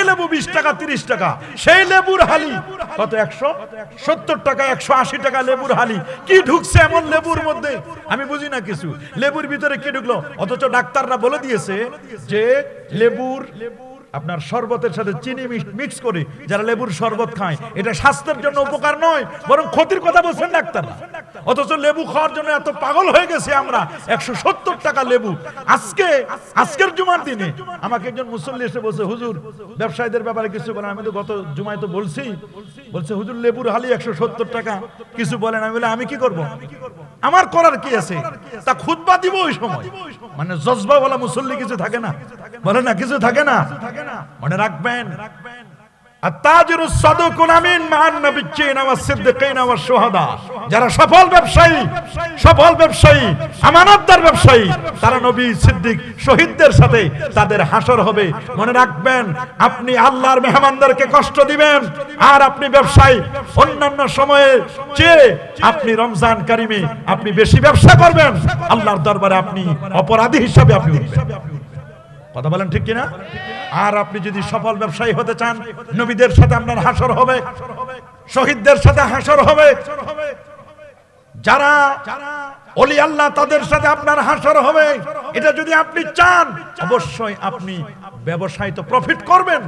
লেবু 20 টাকা 30 টাকা, সেই লেবুর হালি কত 170 টাকা 180 টাকা লেবুর হালি। কি ঢুকছে এমন লেবুর মধ্যে আমি বুঝি না কিছু, লেবুর ভিতরে কি ঢুকলো? অথচ ডাক্তাররা বলে দিয়েছে যে লেবুর আপনার শরবতের সাথে চিনি মিক্স করে যারা লেবুর শরবত খায় এটা স্বাস্থ্যের জন্য উপকার নয়, বরং ক্ষতির কথা বলছেন ডাক্তাররা। অথচ লেবু খাওয়ার জন্য এত পাগল হয়ে গেছে আমরা। 170 টাকা লেবু। আজকের জুমার দিনে আমাকে একজন মুসল্লি এসে বলছে, হুজুর ব্যবসায়ীদের ব্যাপারে কিছু বলেন। আমি তো গত জুমায় তো বলছি, বলছে হুজুর লেবুর হালি 170 টাকা, কিছু বলেন। আমি বলে আমি কি করব, আমার করার কি আছে? তা খুতবা দিব ওই সময়, মানে জজবা বলা মুসল্লি কিছু থাকে না, বলে না কিছু থাকে না। মনে রাখবেন আত-তাজিরুস সাদুকুল আমিন মা'আন নাবিয়্যিনা ওয়াস সিদ্দিকিনা ওয়াস শুহাদা, যারা সফল ব্যবসায়ী আমানতদার ব্যবসায়ী, তারা নবী, সিদ্দিক, শহীদদের সাথে তাদের হাসর হবে। মনে রাখবেন, আপনি আল্লাহর মেহমানদেরকে কষ্ট দিবেন আর আপনি ব্যবসায়ী অন্যান্য সময়ে চেয়ে আপনি রমজান কারিমে আপনি বেশি ব্যবসা করবেন, আল্লাহর দরবারে আপনি অপরাধী হিসাবে আপনি উঠবেন। কথা বলেন ঠিক কিনা? আর আপনি যদি সফল ব্যবসায়ী হতে চান, নবীদের সাথে আপনার হাসর হবে, শহীদদের সাথে হাসর হবে, যারা ওলি আল্লাহ তাদের সাথে আপনার হাসর হবে। এটা যদি আপনি চান, অবশ্যই আপনি ব্যবসায় তো প্রফিট করবেন,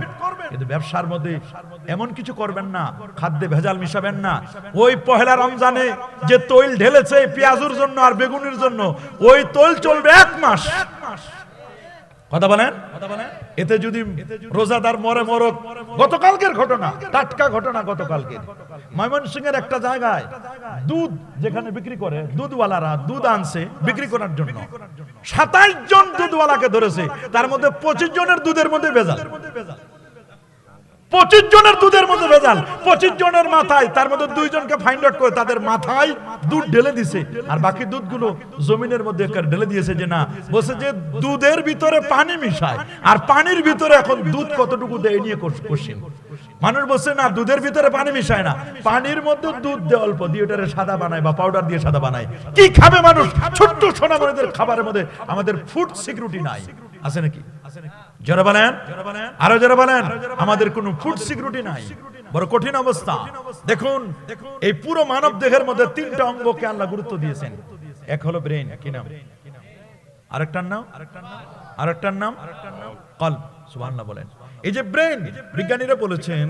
কিন্তু ব্যবসার মধ্যে এমন কিছু করবেন না, খাদ্যে ভেজাল মিশাবেন না। ওই পহেলা রমজানে যে তৈল ঢেলেছে পেঁয়াজুর জন্য আর বেগুনের জন্য, ওই তৈল চলবে 1 মাস। কথা বলেন, এতে যদি রোজাদার মরে মরক। গতকালকের ঘটনা, টাটকা ঘটনা, গতকালকের ময়মনসিংহের একটা জায়গায় দুধ যেখানে বিক্রি করে, দুধওয়ালারা দুধ আনছে বিক্রি করার জন্য। 27 জন দুধওয়ালাকে ধরেছে, তার মধ্যে 25 জনের দুধের মধ্যে ভেজাল। 25 জনের দুধের মধ্যে ভেজাল, 25 জনের মাথায়, তার মধ্যে 2 জনকে ফাইন্ড আউট করে তাদের মাথায় দুধ ঢেলে দিছে, আর বাকি দুধগুলো জমিনের মধ্যে ঢেলে দিয়েছে। যে না, বলছে যে দুধের ভিতরে পানি মিশায়, আর পানির ভিতরে এখন দুধ কতটুকু দেয় নিয়ে কোশ্চেন। মানুষ বলছে না, দুধের ভিতরে পানি মিশায় না, পানির মধ্যে দুধ দেয় অল্প দিয়ে ওটারে সাদা বানায় বা পাউডার দিয়ে সাদা বানায়। কি খাবে মানুষ? ছোট্ট সোনামণিদের খাবারের মধ্যে আমাদের ফুড সিকিউরিটি নাই, আছে নাকি? যারা বলেন, আরো যারা বলেন, আমাদের কোনো ফুড সিকিউরিটি নাই, বড় কঠিন অবস্থা। দেখুন, এই পুরো মানব দেহের মধ্যে 3টা অঙ্গকে আল্লাহ গুরুত্ব দিয়েছেন। এক হলো ব্রেন, কি নাম? আরেকটার নাম কলব। সুবহানাল্লাহ বলেন। এই যে ব্রেন, বিজ্ঞানীরা বলেছেন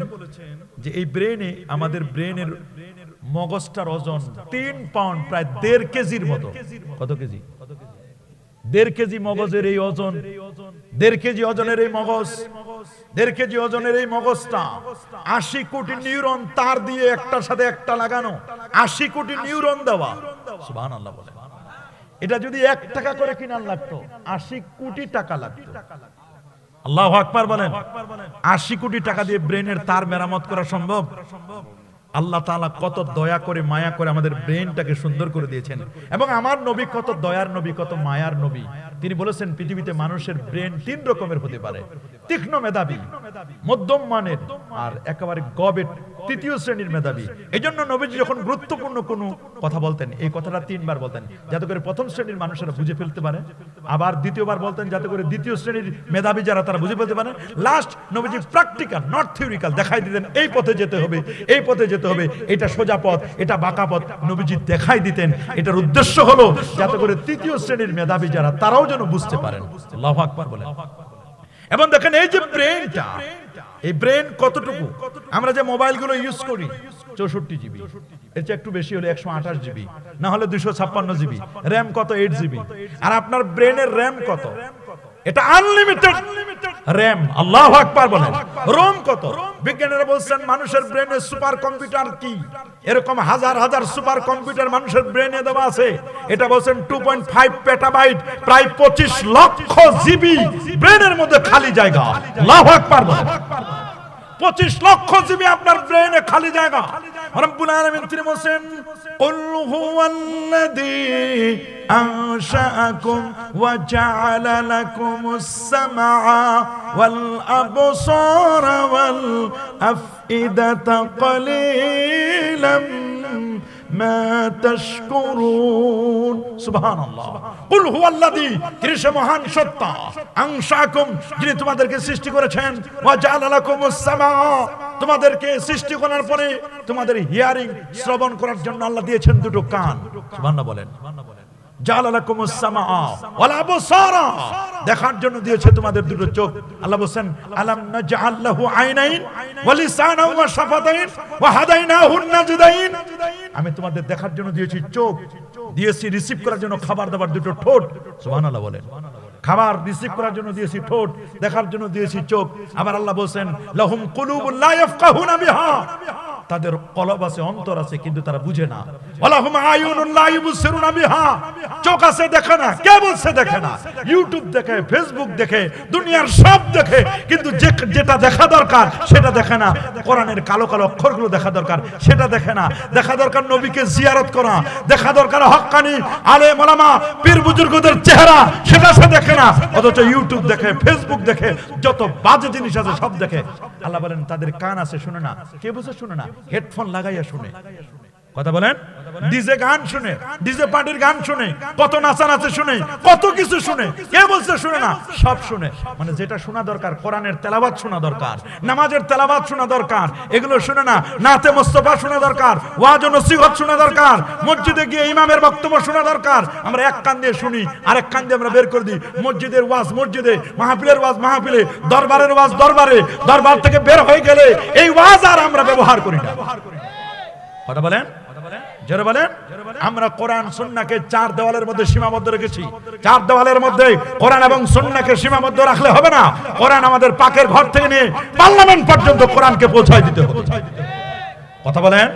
যে এই ব্রেনে, আমাদের ব্রেনের মগজটার ওজন 3 পাউন্ড, প্রায় 1.5 কেজির মতো। কত কেজি? 1.5 কেজি মগজের এই ওজন, 1.5 কেজি ওজনের এই মগজ, 1.5 কেজি ওজনের এই মগজটা 80 কোটি নিউরন তার দিয়ে একটার সাথে একটা লাগানো, 80 কোটি নিউরন দেওয়া। সুবহানাল্লাহ বলেন। এটা যদি 1 টাকা করে কিনার লাগতো, 80 কোটি টাকা লাগতো। আল্লাহু আকবার বলেন। 80 কোটি টাকা দিয়ে ব্রেনের তার মেরামত করা সম্ভব? আল্লাহ তাআলা কত দয়া করে, মায়া করে আমাদের ব্রেনটাকে সুন্দর করে দিয়েছেন। এবং আমার নবী কত দয়ার নবী, কত মায়ার নবী। তিনি বলেছেন পৃথিবীতে মানুষের ব্রেন 3 রকমের হতে পারে: তীক্ষ্ণ মেধাবী, মধ্যম মানের, আর একেবারে গবেট 3য় শ্রেণীর মেধাবী। এজন্য নবীজি যখন গুরুত্বপূর্ণ কোনো কথা বলতেন, এই কথাটা 3 বার বলতেন, যাতে করে প্রথম শ্রেণীর মানুষেরা বুঝে ফেলতে পারে। আবার দ্বিতীয়বার বলতেন, যাতে করে দ্বিতীয় শ্রেণীর মেধাবী যারা তারা বুঝে ফেলতে পারে। লাস্ট নবীজি প্র্যাকটিক্যাল, নট থিওরিক্যাল দেখাই দিতেন, এই পথে যেতে হবে, এই পথে যেতে হবে, এটা সোজা পথ, এটা বাঁকা পথ, নবীজি দেখাই দিতেন। এটার উদ্দেশ্য হলো যাতে করে 3য় শ্রেণীর মেধাবী যারা তারাও যেন বুঝতে পারেন। আল্লাহু আকবার বলেন। এবং দেখেন এই যে ব্রেনটা, এই ব্রেন কতটুকু? আমরা যে মোবাইলগুলো ইউজ করি 64 জিবি, এর চেয়ে একটু বেশি হলে 128 জিবি, না হলে 256 জিবি। র‍্যাম কত? 8 জিবি। আর আপনার ব্রেনের র‍্যাম কত? এটা আনলিমিটেড র‍্যাম। আল্লাহু আকবার বলেন। রোম কত? বিজ্ঞানীরা বলছেন মানুষের ব্রেনে সুপার কম্পিউটার কি, এরকম হাজার হাজার সুপার কম্পিউটার মানুষের ব্রেনে দেওয়া আছে। এটা বলছেন 2.5 পেটাবাইট, প্রায় 25 লক্ষ জিবি ব্রেনের মধ্যে খালি জায়গা। আল্লাহু আকবার বলেন। 25 লক্ষ জিবি আপনার ব্রেনে খালি জায়গা। রব্বুল আলামিন তিনি বলেন, কুল হুয়াল্লাযী আনশাআকুম ওয়া জাআলা লাকুমুস সামআ ওয়াল আবসারা ওয়াল আফইদাতা ক্বালিলাম মা তাশকুরুন। সুবহানাল্লাহ। কুল হুয়াল্লাযী, তিনি সে মহান সত্তা, আনশাকুম, যিনি তোমাদেরকে সৃষ্টি করেছেন, ওয়া জাআলা লাকুমুস সামা, তোমাদেরকে সৃষ্টি করার পরে তোমাদের হিয়ারিং, শ্রবণ করার জন্য আল্লাহ দিয়েছেন দুটো কান। সুবহানাল্লাহ বলেন। জাআলা লাকুমুস সামা ওয়াল আবসারা, দেখার জন্য দিয়েছে তোমাদের দুটো চোখ। আল্লাহ বলেন আলাম নাজআল লাহু আইনাইন ওয়া লিসানান ওয়া শাফাতাইন ওয়া হাদাইনাহুন নাজদাইন, আমি তোমাদের দেখার জন্য দিয়েছি চোখ, দিয়েছি রিসিভ করার জন্য খাবার দাবার দুটো ঠোঁট। সুবহানাল্লাহ বলেন। খাবার রিসিভ করার জন্য দিয়েছি ঠোঁট, দেখার জন্য দিয়েছি চোখ। আবার আল্লাহ বলেন লাহুম কুলুবুন লা ইয়াফকাহুনা বিহা, তাদের কলব আছে, অন্তর আছে, কিন্তু তারা বুঝে না। ওয়ালাহুম আয়ুনুন লা ইউবসিরুনা বিহা, চোখ আছে দেখে না। কে বলছে দেখে না? ইউটিউব দেখে, ফেসবুক দেখে, দুনিয়ার সব দেখে, কিন্তু যেটা দেখা দরকার সেটা দেখে না। কোরআনের কালো কালো অক্ষরগুলো দেখা দরকার, সেটা দেখে না। দেখা দরকার নবীকে জিয়ারত করা, দেখা দরকার হক্কানি আলেম ওলামা পীর বুজুর্গদের চেহারা, সেটা সে দেখে না। অথচ ইউটিউব দেখে, ফেসবুক দেখে, যত বাজে জিনিস আছে সব দেখে। আল্লাহ বলেন তাদের কান আছে, শুনে না। কে বলছে শুনে না? হেডফোন লাগাইয়া শুনে। কথা বলেন। ডিজে গান শুনে, ডিজে পার্টির গান শুনে, কত নাচানাচি শুনে, কত কিছু শুনে। কে বলছে শুনে না? সব শুনে। মানে যেটা শোনা দরকার, কোরআনের তেলাওয়াত শোনা দরকার, নামাজের তেলাওয়াত শোনা দরকার, এগুলো শুনে না। নাতে মোস্তফা শোনা দরকার, ওয়াজ ও নসিহত শোনা দরকার, মসজিদে গিয়ে ইমামের বক্তব্য শোনা দরকার। আমরা এক কান দিয়ে শুনি, আরেক কান দিয়ে আমরা বের করে দিই। মসজিদের ওয়াজ মসজিদে, মাহফিলের ওয়াজ মাহফিলে, দরবারের ওয়াজ দরবারে, দরবার থেকে বের হয়ে গেলে এই ওয়াজ আর আমরা ব্যবহার করি না। কথা বলেন, জোরে বলেন। আমরা কোরআন সুন্নাহকে চার দেওয়ালের মধ্যে সীমাবদ্ধ রেখেছি। চার দেওয়ালের মধ্যে কোরআন এবং সুন্নাহকে সীমাবদ্ধ রাখলে হবে না। কোরআন আমাদের পাকের ঘর থেকে নিয়ে পার্লামেন্ট পর্যন্ত কোরআনকে পৌঁছায় দিতে হবে। কথা বলেন।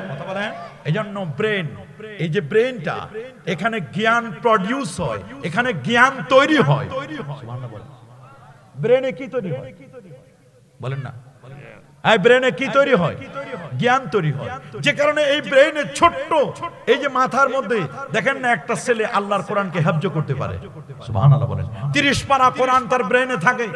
এইজন্য ব্রেন, এই যে ব্রেনটা, এখানে জ্ঞান প্রডিউস হয়, এখানে জ্ঞান তৈরি হয়। ব্রেনে কি তৈরি হয় বলেন না? এই ব্রেনে কি তৈরি হয়? জ্ঞান তৈরি হয়। যে কারণে এই ব্রেনে ছোট্ট, এই যে মাথার মধ্যে দেখেন না, একটা ছেলে আল্লাহর কোরআনকে হেফজ করতে পারে। সুবহানাল্লাহ বলেন। 30 পারা কোরআন তার ব্রেনে থাকে।